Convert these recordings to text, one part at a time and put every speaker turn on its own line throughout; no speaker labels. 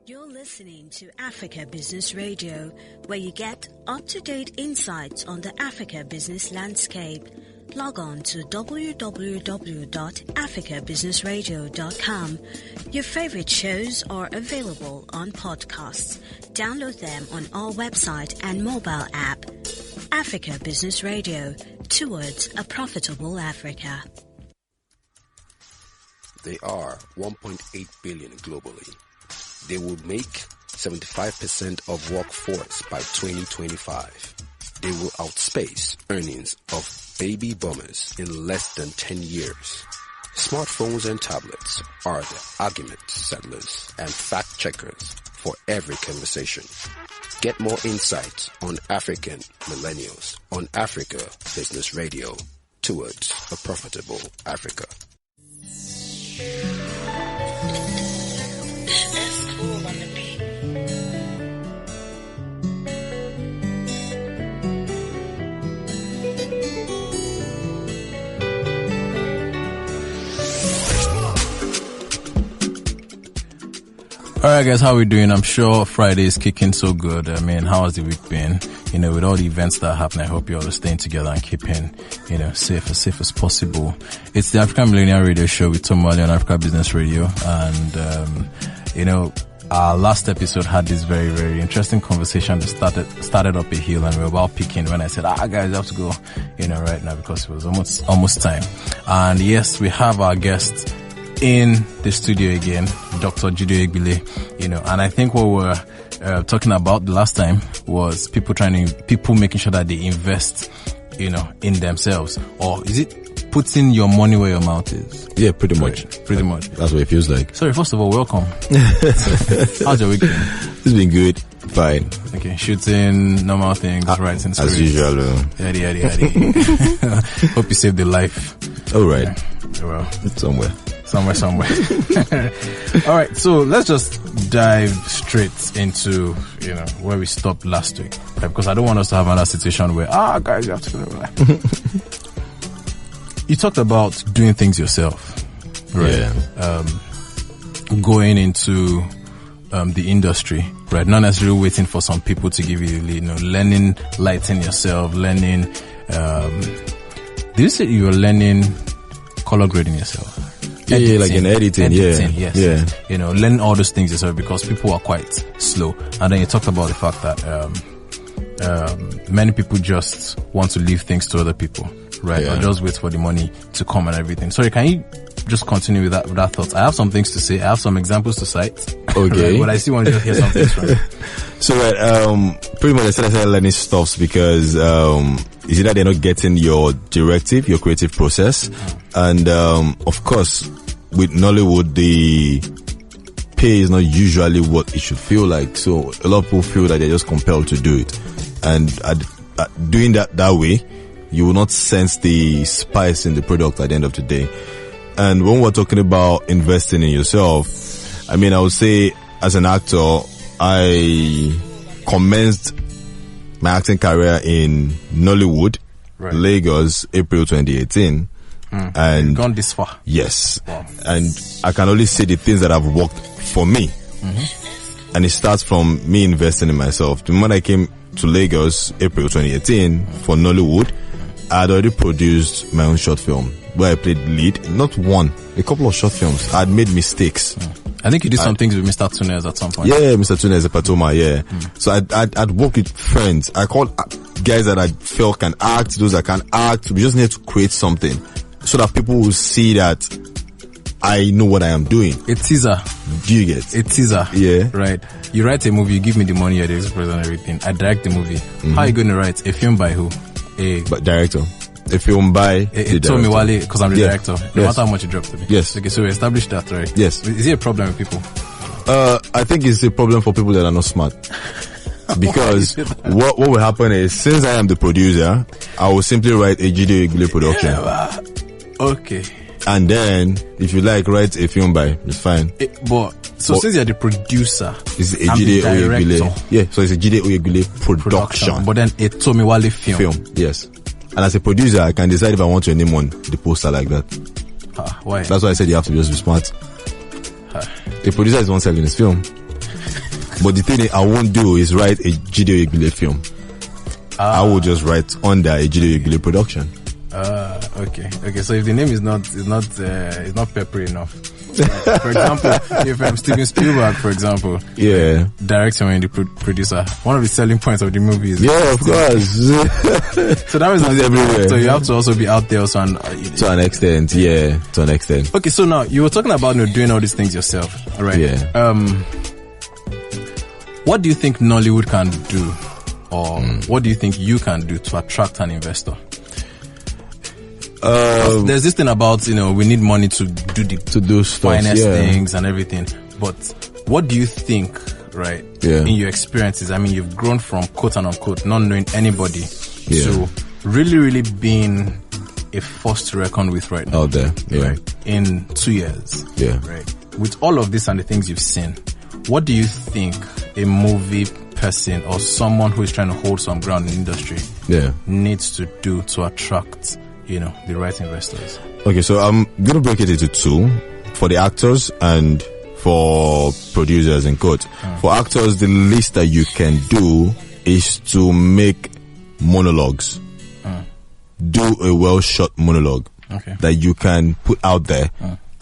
You're listening to Africa Business Radio, where you get up-to-date insights on the Africa business landscape. Log on to www.africabusinessradio.com. Your favorite shows are available on podcasts. Download them on our website and mobile app. Africa Business Radio, towards a profitable Africa.
They are 1.8 billion globally. They will make 75% of workforce by 2025. They will outspace earnings of baby boomers in less than 10 years. Smartphones and tablets are the argument settlers and fact checkers for every conversation. Get more insights on African millennials on Africa Business Radio, towards a profitable Africa.
That's cool on the beat.
Alright guys, how we doing? I'm sure Friday is kicking so good. I mean, how has the week been? You know, with all the events that are happening, I hope you're all staying together and keeping, you know, safe as possible. It's the African Millennial Radio Show with Tom Wally on Africa Business Radio. And, you know, our last episode had this very, very interesting conversation that started up a hill, and we were about picking when I said, guys, you have to go, you know, right now, because it was almost time. And yes, we have our guest in the studio again, Dr. Jide Oyegbile, you know, and I think what we're talking about the last time was people making sure that they invest, you know, in themselves. Or is it putting your money where your mouth is?
Yeah, pretty much.
Pretty much.
That's what it feels like.
Sorry, first of all, welcome. How's your week been?
It's been good. Fine.
Okay, shooting, normal things, writing scripts.
As usual.
Yaddy. Hope you saved the life.
All right.
Yeah. Well,
somewhere.
All right, so let's just dive straight into, you know, where we stopped last week, right? Because I don't want us to have another situation where, guys, you have to go. You talked about doing things yourself, right? Yeah. Going into the industry, right? Not necessarily waiting for some people to give you, you know, learning, lighting yourself, learning. Did you say you were learning color grading yourself?
Editing, like in editing,
yes.
Yeah.
You know, learn all those things yourself, because people are quite slow. And then you talked about the fact that many people just want to leave things to other people, right?
Yeah.
Or just wait for the money to come and everything. Sorry, can you just continue with that thought? I have some things to say. I have some examples to cite.
Okay.
Right? But I still want to just hear some things from you.
So, pretty much I started learning stuffs because, is it that they're not getting your directive, your creative process? And, of course, with Nollywood, the pay is not usually what it should feel like. So a lot of people feel that they're just compelled to do it. And doing that way, you will not sense the spice in the product at the end of the day. And when we're talking about investing in yourself, I mean, I would say as an actor, I commenced my acting career in Nollywood, right. Lagos, April 2018. And
you've gone this far.
Yes.
Wow.
And I can only say the things that have worked for me. Mm-hmm. And it starts from me investing in myself. The moment I came to Lagos, April 2018, for Nollywood, I had already produced my own short film where I played lead. Not one, a couple of short films. I had made mistakes.
I think you did some things with Mr. Tunes at some point.
Yeah, Mr. Tunes Patoma, yeah. So I'd work with friends. I called guys that I felt can act, those that can act. We just need to create something so that people will see that I know what I am doing.
A teaser.
Do you get?
A teaser.
Yeah.
Right. You write a movie, you give me the money, the express and everything. I direct the movie. Mm-hmm. How are you going to write? A film by who?
But director. A film by
the Told me Wale, because I'm the director. No matter how much you drop to me.
Yes.
Okay, so we established that, right?
Yes.
Is it a problem with people?
I think it's a problem for people that are not smart. Because what will happen is, since I am the producer, I will simply write a Jide Oyegbile production.
Okay.
And then, if you like, write a film by, it's fine.
Since you're the producer,
it's a Jide Oyegbile. Yeah, so it's a Jide Oyegbile production.
But then a Tomi Wale film.
Yes. And as a producer, I can decide if I want your name on the poster like that.
Why?
That's why I said you have to just be smart. The producer is the one selling his film. But the thing I won't do is write a Jide Oyegbile film. I will just write under a Jide Oyegbile production.
Okay. So if the name is not peppery enough. For example, if Steven Spielberg, for example, director and the producer, one of the selling points of the movie is
of course.
So that was everywhere. So you have to also be out there also,
to an extent.
Okay, so now you were talking about doing all these things yourself, right?
Yeah.
What do you think Nollywood can do, or what do you think you can do to attract an investor? There's this thing about, we need money to do stuff, finest things and everything. But what do you think, right? Yeah. In your experiences, I mean, you've grown from quote and unquote not knowing anybody to really, really being a force to reckon with right now.
Out there,
right? In 2 years.
Yeah.
Right. With all of this and the things you've seen, what do you think a movie person or someone who is trying to hold some ground in the industry needs to do to attract the right investors?
Okay, so I'm going to break it into two, for the actors and for producers in quote. For actors, the least that you can do is to make monologues. Do a well shot monologue that you can put out there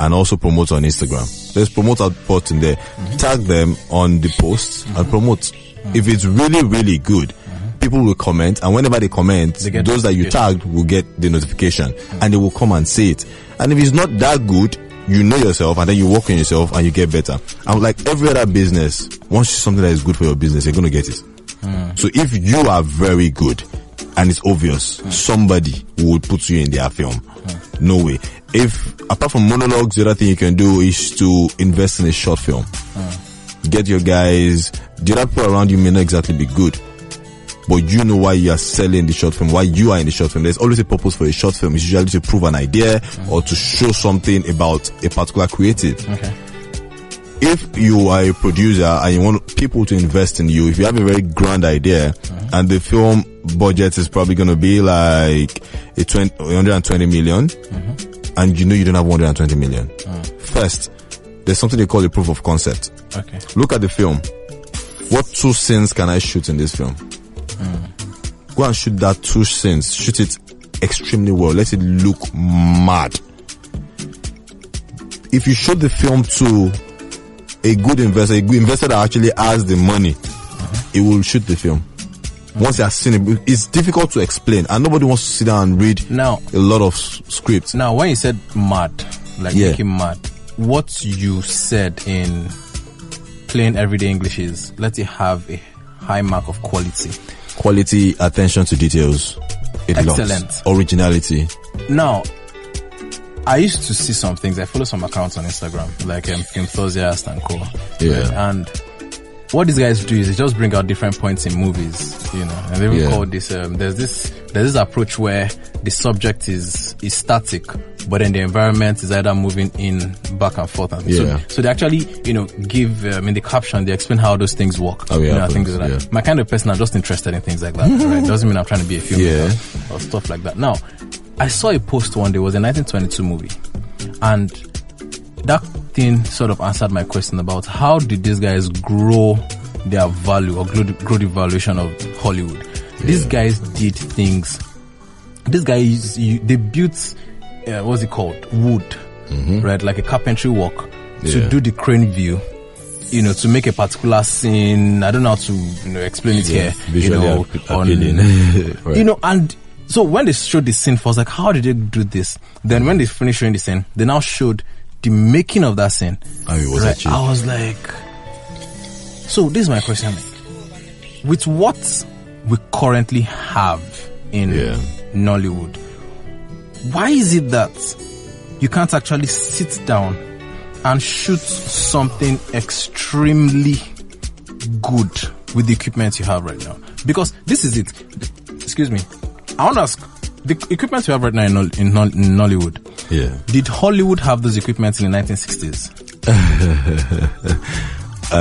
and also promote on Instagram. There's promote output in there. Tag them on the posts and promote. If it's really, really good, people will comment, and whenever they comment, those that you tagged will get the notification and they will come and say it. And if it's not that good, you know yourself, and then you work on yourself and you get better. And like every other business, once something that is good for your business, you're going to get it. So if you are very good and it's obvious, somebody would put you in their film. No way. If apart from monologues, the other thing you can do is to invest in a short film. Get your guys. The other people around you may not exactly be good, but you know why you are selling the short film, why you are in the short film. There's always a purpose for a short film. It's usually to prove an idea or to show something about a particular creative. Okay. If you are a producer and you want people to invest in you, if you have a very grand idea and the film budget is probably going to be like 120 million and you don't have 120 million. First, there's something they call a proof of concept. Okay. Look at the film. What 2 scenes can I shoot in this film? Go and shoot that 2 scenes. Shoot it extremely well. Let it look mad. If you show the film to a good investor that actually has the money, it will shoot the film. Once they have seen it, it's difficult to explain, and nobody wants to sit down and read a lot of scripts.
Now, when you said mad, like making mad, what you said in plain everyday English is let it have a high mark of quality, attention to details, excellent, originality. Now, I used to see some things. I follow some accounts on Instagram, like Filmthusiast and co. And what these guys do is they just bring out different points in movies, and they will call this. There's this approach where the subject is static, but then the environment is either moving in back and forth. So they actually, give in the caption they explain how those things work. Things like that. My kind of person, I'm just interested in things like that. Right? Doesn't mean I'm trying to be a filmmaker or stuff like that. Now, I saw a post one day. It was a 1922 movie, and that thing sort of answered my question about how did these guys grow their value or grow the valuation of Hollywood. These guys did things. These guys, they built what's it called, wood, right, like a carpentry work to do the crane view, to make a particular scene. I don't know how to explain it here,
visually
appealing. And so when they showed the scene, I was like, how did they do this? Then when they finished showing the scene, they now showed the making of that scene.
I
was like, so this is my question. With what we currently have in Nollywood, why is it that you can't actually sit down and shoot something extremely good with the equipment you have right now? Because this is it. Excuse me. I want to ask, the equipment you have right now in Nollywood, did Hollywood have those equipment in the 1960s?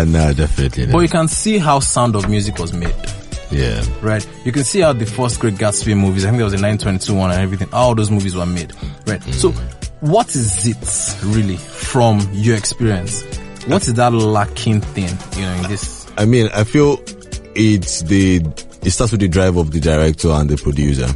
No, definitely not.
But you can see how Sound of Music was made.
Yeah.
Right? You can see how the first Great Gatsby movies, I think there was a 922 one and everything, all those movies were made. Right? So, what is it really from your experience? What is that lacking thing, in this?
I mean, I feel it starts with the drive of the director and the producer.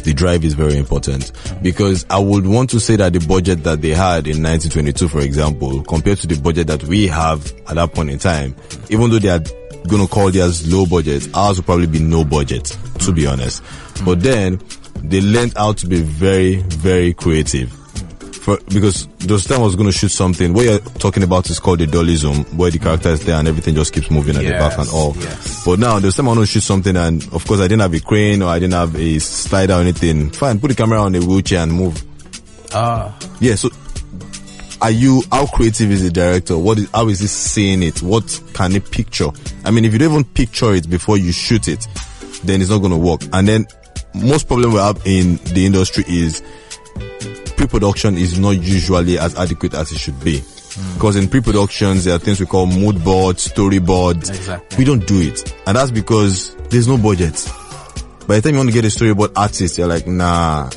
The drive is very important, because I would want to say that the budget that they had in 1922, for example, compared to the budget that we have at that point in time, even though they are going to call theirs low budget, ours will probably be no budget, to be honest. But then they learned how to be very, very creative. Because those time I was going to shoot something. What you're talking about is called the dollyism, where the character is there and everything just keeps moving at the back and all.
Yes.
But now, those time I want to shoot something, and of course I didn't have a crane or I didn't have a slider or anything. Fine, put the camera on a wheelchair and move. Yeah, so how creative is the director? How is he seeing it? What can he picture? I mean, if you don't even picture it before you shoot it, then it's not going to work. And then most problem we have in the industry is pre-production is not usually as adequate as it should be. Because in pre-productions, there are things we call mood boards, storyboards.
Exactly.
We don't do it. And that's because there's no budget. By the time you want to get a storyboard artist, you're like, nah,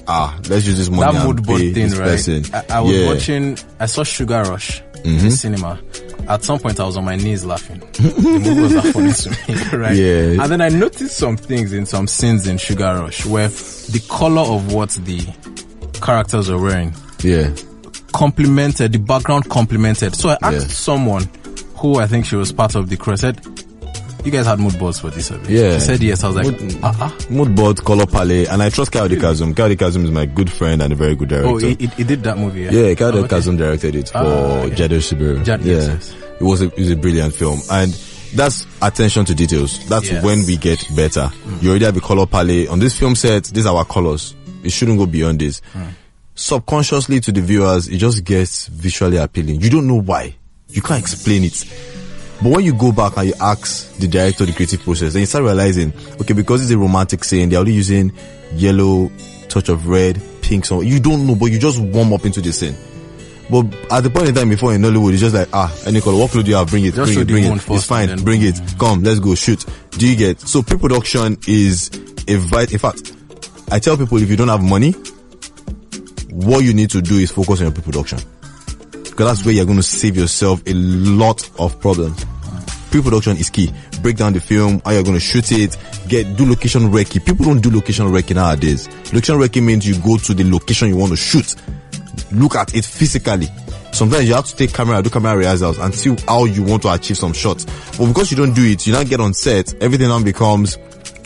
let's use this money
that mood
and
board
pay
thing,
this
right?
person.
I was watching, I saw Sugar Rush in the cinema. At some point, I was on my knees laughing. The movie was that funny to me, right?
Yeah.
And then I noticed some things in some scenes in Sugar Rush where the color of what the characters are wearing complemented, the background complemented. So I asked someone who I think she was part of the crew, I said, you guys had mood boards for this of it?
Yeah.
She said yes. I was like,
Mood board, color palette, and I trust Kemi Adetiba. Kemi Adetiba is my good friend and a very good director.
Oh, he did that movie, yeah?
Yeah, Kemi Adetiba directed it for Jide JBlaze.
Yes.
It was a brilliant film. And that's attention to details. That's when we get better. You already have a color palette. On this film set, these are our colors. It shouldn't go beyond this. Subconsciously to the viewers, it just gets visually appealing. You don't know why. You can't explain it. But when you go back and you ask the director the creative process, then you start realizing, okay, because it's a romantic scene, they're only using yellow, touch of red, pink, so you don't know, but you just warm up into the scene. But at the point in time before in Nollywood, it's just like, any color, what color do you have? Bring it, bring it. It's fine, bring it. Come, let's go, shoot. Do you get? So pre-production is a in fact, I tell people, if you don't have money, what you need to do is focus on your pre-production. Because that's where you're going to save yourself a lot of problems. Pre-production is key. Break down the film, how you're going to shoot it, do location recce. People don't do location recce nowadays. Location recce means you go to the location you want to shoot. Look at it physically. Sometimes you have to take do camera rehearsals and see how you want to achieve some shots. But because you don't do it, you now get on set, everything now becomes,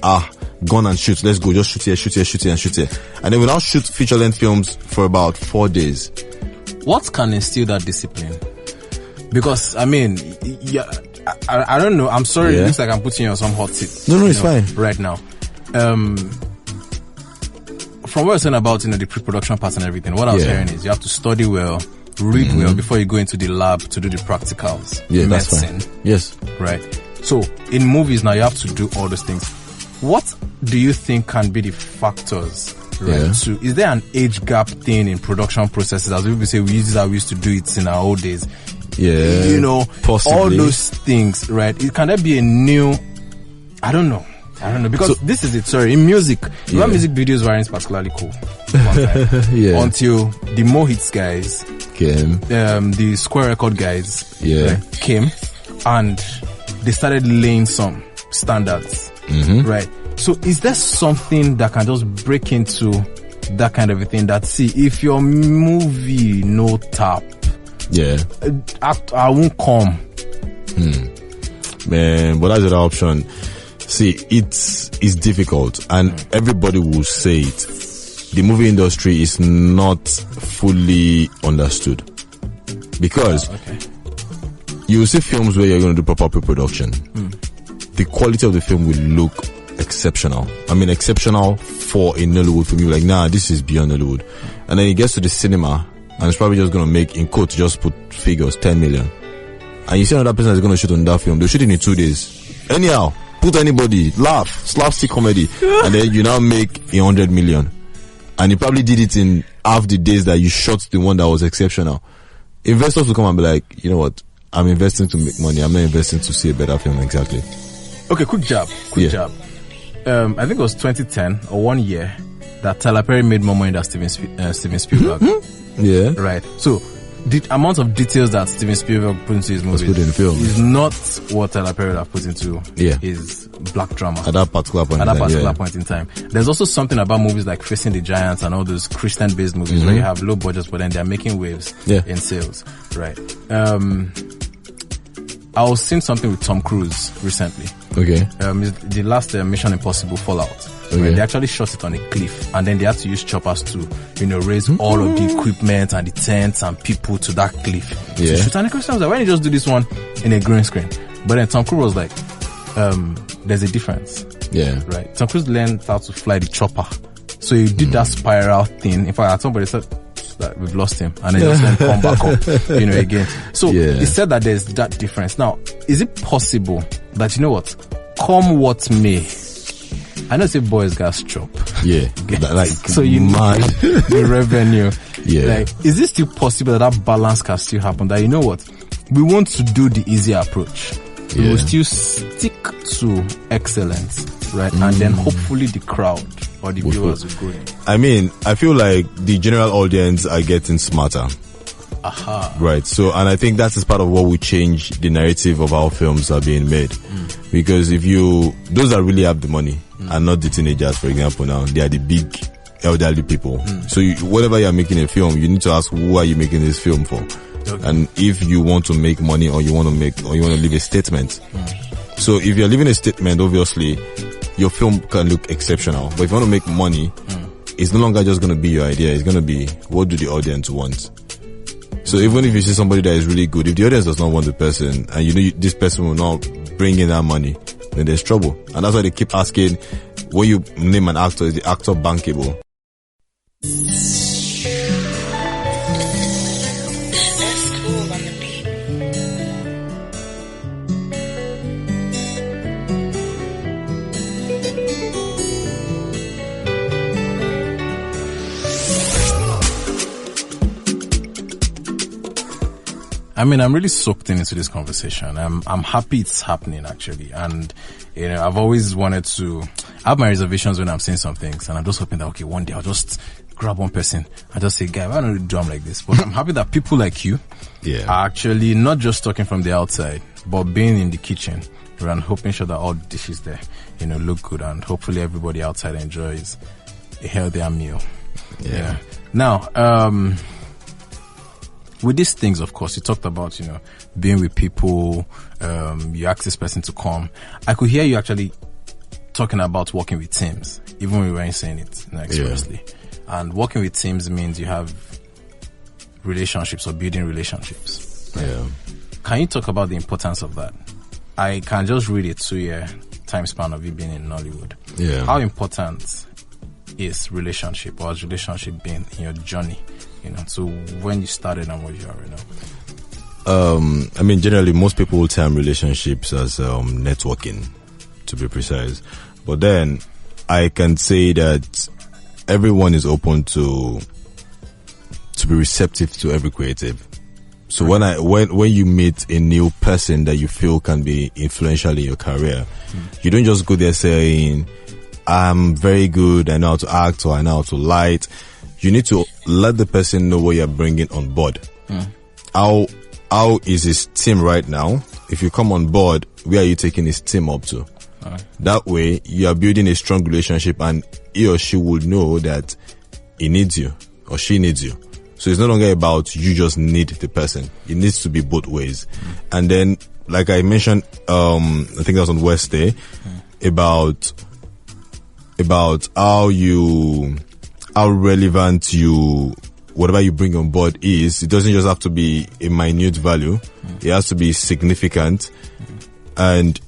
gun and shoot. Let's go. Just shoot here, shoot here, shoot here, and shoot here. And then we now shoot feature-length films for about 4 days.
What can instill that discipline? Because, I mean, I don't know. I'm sorry. It looks like I'm putting you on some hot seat.
No, it's fine.
Right now. From what you're saying about, the pre-production part and everything, what I was hearing is you have to study well, read well before you go into the lab to do the practicals.
Yeah,
medicine.
that's fine. Yes.
Right. So, in movies now, you have to do all those things. What do you think can be the factors, right? So, is there an age gap thing in production processes? As people say, we use it how we used to do it in our old days. Yeah. Possibly. All those things, right? Can there be a new, I don't know, because this is it, sorry, in music, music videos weren't particularly cool. Until the Mo Hits guys
came,
the Square Record guys came, and they started laying some standards, right? So is there something that can just break into that kind of a thing that, see, if your movie no tap, I won't come.
Man, but that's the option. See, it's difficult, and everybody will say it. The movie industry is not fully understood, because you will see films where you're going to do proper pre-production. The quality of the film will look exceptional. I mean, exceptional for a Nollywood film. You're like, nah, this is beyond Nollywood. And then it gets to the cinema, and it's probably just going to make, in quotes, just put figures, 10 million. And you see another person is going to shoot on that film. They'll shoot it in 2 days. Anyhow, put anybody, laugh, slapstick comedy, and then you now make 100 million. And you probably did it in half the days that you shot the one that was exceptional. Investors will come and be like, you know what? I'm investing to make money. I'm not investing to see a better film. Exactly.
Okay, quick job. I think it was 2010 or 1 year that Tyler Perry made more money than Steven Spielberg.
Yeah.
Right. So the amount of details that Steven Spielberg put into his movie is not what Tyler Perry would have put into his black drama
at that particular point
in time. There's also something about movies like Facing the Giants and all those Christian-based movies where you have low budgets, but then they're making waves in sales, right? I was seeing something with Tom Cruise recently.
Okay.
The last Mission Impossible Fallout.
Okay.
Right? They actually shot it on a cliff, and then they had to use choppers to, raise all of the equipment and the tents and people to that cliff to shoot. And the question was like, why don't you just do this one in a green screen? But then Tom Cruise was like, there's a difference. Yeah. Right. Tom Cruise learned how to fly the chopper. So he did that spiral thing. In fact, somebody said that we've lost him, and then just went come back up, again. So he said that there's that difference. Now, is it possible that, come what may, I know say boys gas chop.
Yeah. Like,
so the revenue. Yeah. Like, is it still possible that balance can still happen? That we want to do the easier approach. We will still stick to excellence, right? And then hopefully the crowd or the viewers will go in.
I mean, I feel like the general audience are getting smarter. Right. So, and I think that is part of what will change the narrative of how films are being made. Because those that really have the money are not the teenagers, for example, now, they are the big elderly people. So whatever you're making a film, you need to ask, who are you making this film for? Okay. And if you want to make money or you want to leave a statement. So if you're leaving a statement, obviously your film can look exceptional. But if you want to make money, it's no longer just going to be your idea. It's going to be, what do the audience want? So even if you see somebody that is really good, if the audience does not want the person and this person will not bring in that money, then there's trouble. And that's why they keep asking, when you name an actor, is the actor bankable?
I mean, I'm really soaked into this conversation. I'm happy it's happening, actually. And, I've always wanted to have my reservations when I'm saying some things. And I'm just hoping that, okay, one day I'll just grab one person and just say, guy, why don't you do them like this? But I'm happy that people like you are actually not just talking from the outside, but being in the kitchen and hoping sure that all the dishes there, look good. And hopefully everybody outside enjoys a healthier meal. Yeah. Now, with these things, of course, you talked about, being with people, you asked this person to come. I could hear you actually talking about working with teams, even when we weren't saying it expressly. Yeah. And working with teams means you have relationships or building relationships. Right? Yeah. Can you talk about the importance of that? I can just read a 2-year time span of you being in Nollywood. Yeah. How important is relationship, or has relationship been in your journey? So when you started and where you are right now?
I mean, generally, most people will term relationships as networking, to be precise. But then, I can say that everyone is open to be receptive to every creative. So when you meet a new person that you feel can be influential in your career, you don't just go there saying, I'm very good, I know how to act, or I know how to light. You need to let the person know what you're bringing on board. How is his team right now? If you come on board, where are you taking his team up to? That way, you are building a strong relationship, and he or she will know that he needs you or she needs you. So it's no longer about you just need the person. It needs to be both ways. And then, like I mentioned, I think that was on Wednesday, about how relevant whatever you bring on board is. It doesn't just have to be a minute value. It has to be significant. And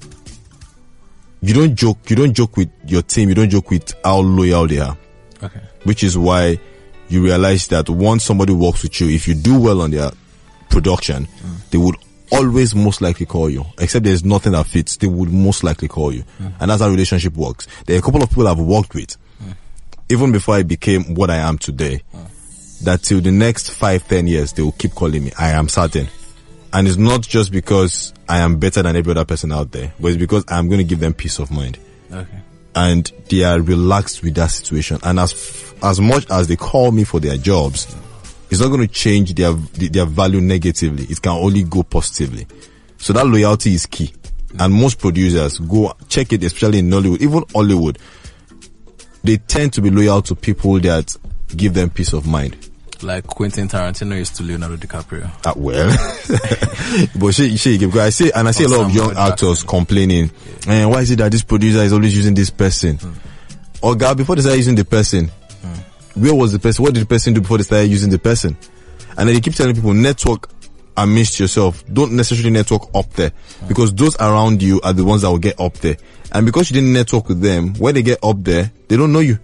you don't joke with your team. You don't joke with how loyal they are. Okay. Which is why you realize that once somebody works with you, if you do well on their production, they would always most likely call you. Except there's nothing that fits, they would most likely call you. And that's how relationship works. There are a couple of people I've worked with, even before I became what I am today, that till the next 5-10 years, they will keep calling me. I am certain. And it's not just because I am better than every other person out there, but it's because I'm going to give them peace of mind. Okay. And they are relaxed with that situation. And as much as they call me for their jobs, it's not going to change their value negatively. It can only go positively. So that loyalty is key. And most producers, go check it, especially in Nollywood, even Hollywood, they tend to be loyal to people that give them peace of mind.
Like Quentin Tarantino is to Leonardo DiCaprio.
Well, but because I see a lot of young actors complaining, why is it that this producer is always using this person? Or God, before they started using the person, where was the person? What did the person do before they started using the person? And then they keep telling people, network amidst yourself. Don't necessarily network up there, because those around you are the ones that will get up there. And because you didn't network with them, when they get up there, they don't know you.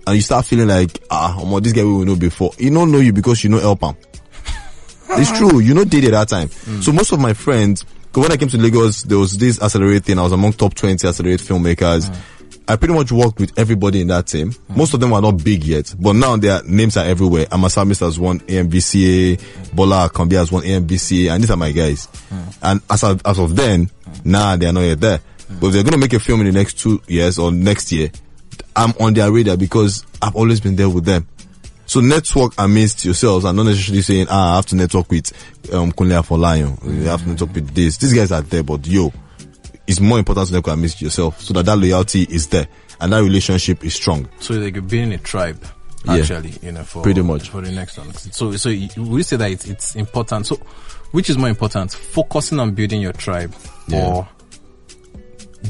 And you start feeling like, this guy we will know before. He don't know you because you know help him. It's true. You know did it that time. So most of my friends, because when I came to Lagos, there was this Accelerate thing. I was among top 20 Accelerate filmmakers. I pretty much worked with everybody in that team. Most of them were not big yet, but now their names are everywhere. Amasamis has won AMVCA, Bola Akambi has won AMVCA, and these are my guys. And as of then, they are not yet there. But if they're going to make a film in the next 2 years or next year, I'm on their radar because I've always been there with them. So network amidst yourselves and not necessarily saying, I have to network with Kunle Afolayan. You have to network with this. These guys are there, but it's more important to network amidst yourself so that loyalty is there and that relationship is strong.
So like being a tribe, actually, for
pretty much
for the next one. So we say that it's important. So which is more important, focusing on building your tribe or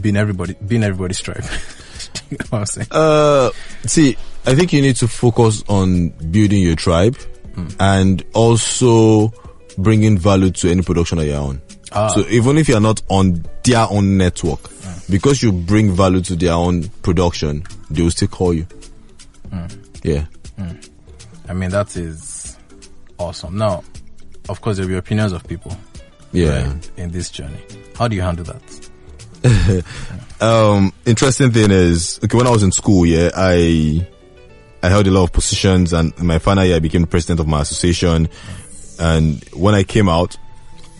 being everybody's tribe? You know what I'm saying?
See, I think you need to focus on building your tribe and also bringing value to any production that you're on. So even if you're not on their own network, because you bring value to their own production, they will still call you.
I mean, that is awesome. Now, of course, there will be opinions of people right, in this journey. How do you handle that?
Interesting thing is, when I was in school, I held a lot of positions, and in my final year I became the president of my association. And when I came out,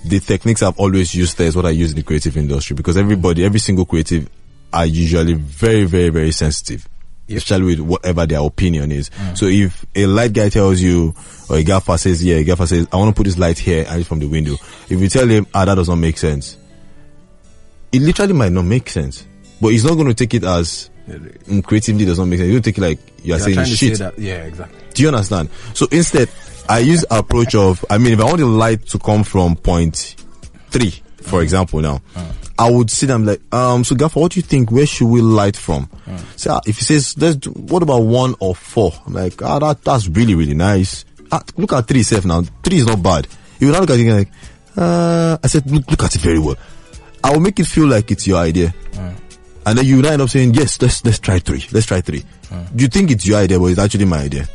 the techniques I've always used there is what I use in the creative industry, because every single creative are usually very, very, very sensitive, especially with whatever their opinion is. So if a light guy tells you, or a gaffer says, I want to put this light here and it's from the window. If you tell him, that does not make sense, it literally might not make sense, but he's not going to take it as creatively does not make sense. You don't take it like you're saying shit.
Say that. Yeah, exactly.
Do you understand? So instead, I use approach of, if I want the light to come from point 3, for example, now, I would sit and like, so Gaffer, what do you think? Where should we light from? So if he says, what about 1 or 4? I'm like, that's really, really nice. Look at 3 safe now. 3 is not bad. You now look at it like, I said, look at it very well. I will make it feel like it's your idea. And then you end up saying, yes, let's try 3. Let's try 3. You think it's your idea, but it's actually my idea.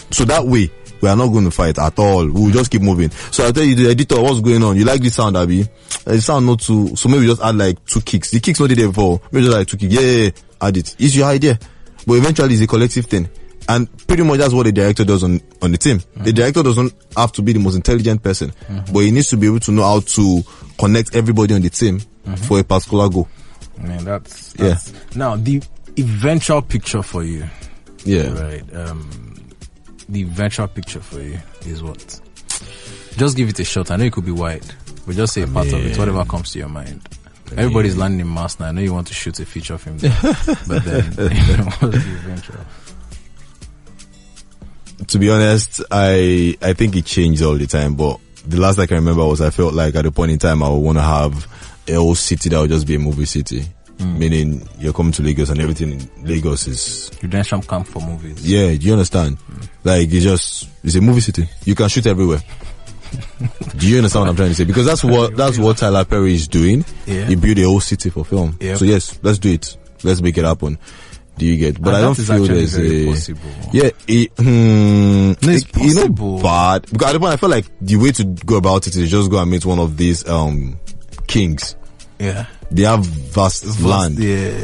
So that way, we are not going to fight at all. We'll just keep moving. So I'll tell you, the editor, what's going on? You like this sound, Abby? The sound not too, so maybe just add like 2 kicks. The kicks not there before. Maybe just like 2 kicks. Yeah, add it. It's your idea. But eventually it's a collective thing. And pretty much that's what the director does on the team. The director doesn't have to be the most intelligent person, but he needs to be able to know how to connect everybody on the team for a particular goal.
I mean, that's now the eventual picture for you. Right. The eventual picture for you is what? Just give it a shot. I know it could be wide, but just say a part of it, whatever comes to your mind. Everybody's landing in mass now. I know you want to shoot a feature film there, but then what's the eventual?
To be honest, I think it changed all the time, but the last I can remember was I felt like at a point in time I would want to have a whole city that would just be a movie city. Meaning you're coming to Lagos and everything in Lagos is
redemption camp for movies.
Yeah, do you understand? Like it's a movie city. You can shoot everywhere. Do you understand what I'm trying to say? Because that's what Tyler Perry is doing. He built a whole city for film. So yes, let's do it. Let's make it happen. Do you get? But I don't feel there's
possible.
It's possible. Bad. Because at the point I feel like the way to go about it is just go and meet one of these kings. They have vast land.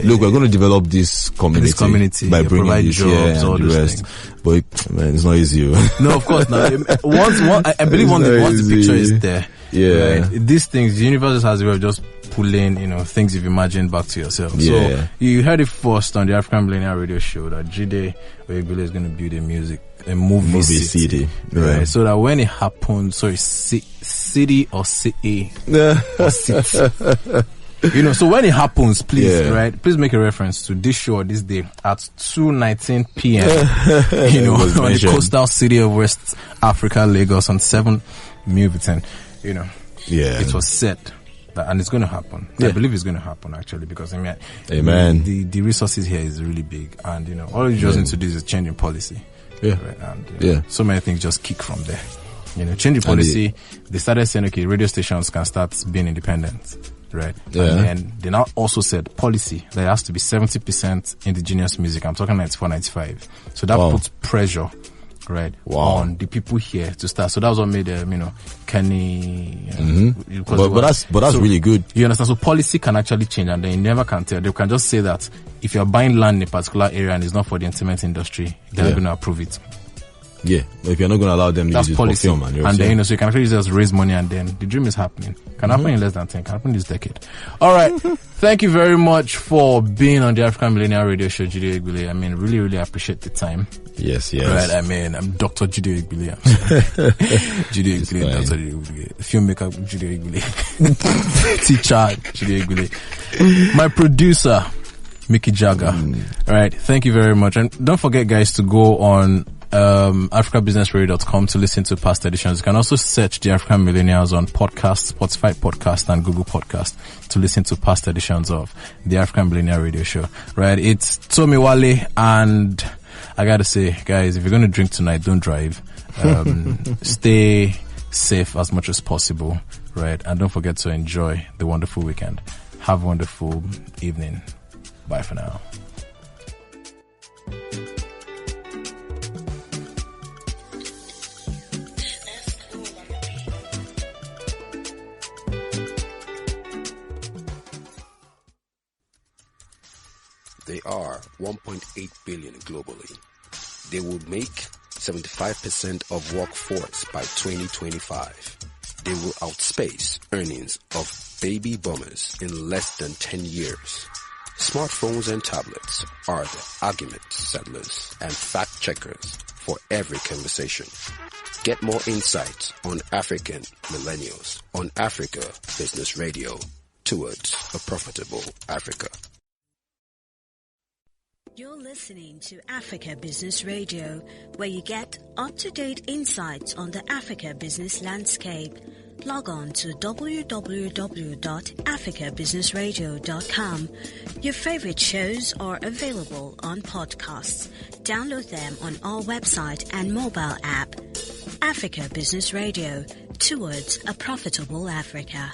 Look, we're going to develop this community by bringing this here and the rest. But man, it's not easy.
No, of course not. I believe once the picture is there. Right? These things, the universe just has a way of just pulling, things you've imagined back to yourself. So you heard it first on the African Millennial radio show that Jide Oyegbile is going to build a music a movie city.
Yeah.
Right. So that when it happens, city or city or city. So when it happens, please, right, please make a reference to this show this day at 2:19 p.m. On the coastal city of West Africa, Lagos, on 7 Milverton. It was said that, and it's going to happen. I believe it's going to happen actually, because
Amen.
The resources here is really big, and all you just need to do is change in policy.
Yeah,
right? And so many things just kick from there. Change the policy. They started saying, okay, radio stations can start being independent. Right. Yeah. And then they now also said policy that it has to be 70% indigenous music. I'm talking 94, 95. So that puts pressure, right, on the people here to start. So that was what made Kenny.
But that's really good.
You understand? So policy can actually change, and then you never can tell. They can just say that if you're buying land in a particular area and it's not for the entertainment industry, they're not going to approve it.
Yeah, if you're not going to allow them to use it for film, and
then so you can actually just raise money, and then the dream is happening. Can happen in less than 10. Can happen this decade. All right, thank you very much for being on the African Millennial Radio Show, Jide Oyegbile. Really, really appreciate the time.
Yes.
Right, I'm Dr. Jide Oyegbile. Jide Oyegbile, Dr. Jide Oyegbile, filmmaker Jide Oyegbile, teacher Jide Oyegbile, my producer Mickey Jagger. All right, thank you very much, and don't forget, guys, to go on africabusinessradio.com to listen to past editions. You can also search the African Millennials on podcast, Spotify podcast, and Google podcast to listen to past editions of the African Millennial Radio Show. Right, it's Tomi Wale, and I gotta say, guys, if you're gonna drink tonight, don't drive. Stay safe as much as possible, right? And don't forget to enjoy the wonderful weekend. Have a wonderful evening. Bye for now.
They are 1.8 billion globally. They would make 75% of workforce by 2025. They will outspace earnings of baby boomers in less than 10 years. Smartphones and tablets are the argument settlers and fact checkers for every conversation. Get more insights on African millennials on Africa Business Radio, towards a profitable Africa.
You're listening to Africa Business Radio, where you get up-to-date insights on the Africa business landscape. Log on to www.africabusinessradio.com. Your favorite shows are available on podcasts. Download them on our website and mobile app. Africa Business Radio, towards a profitable Africa.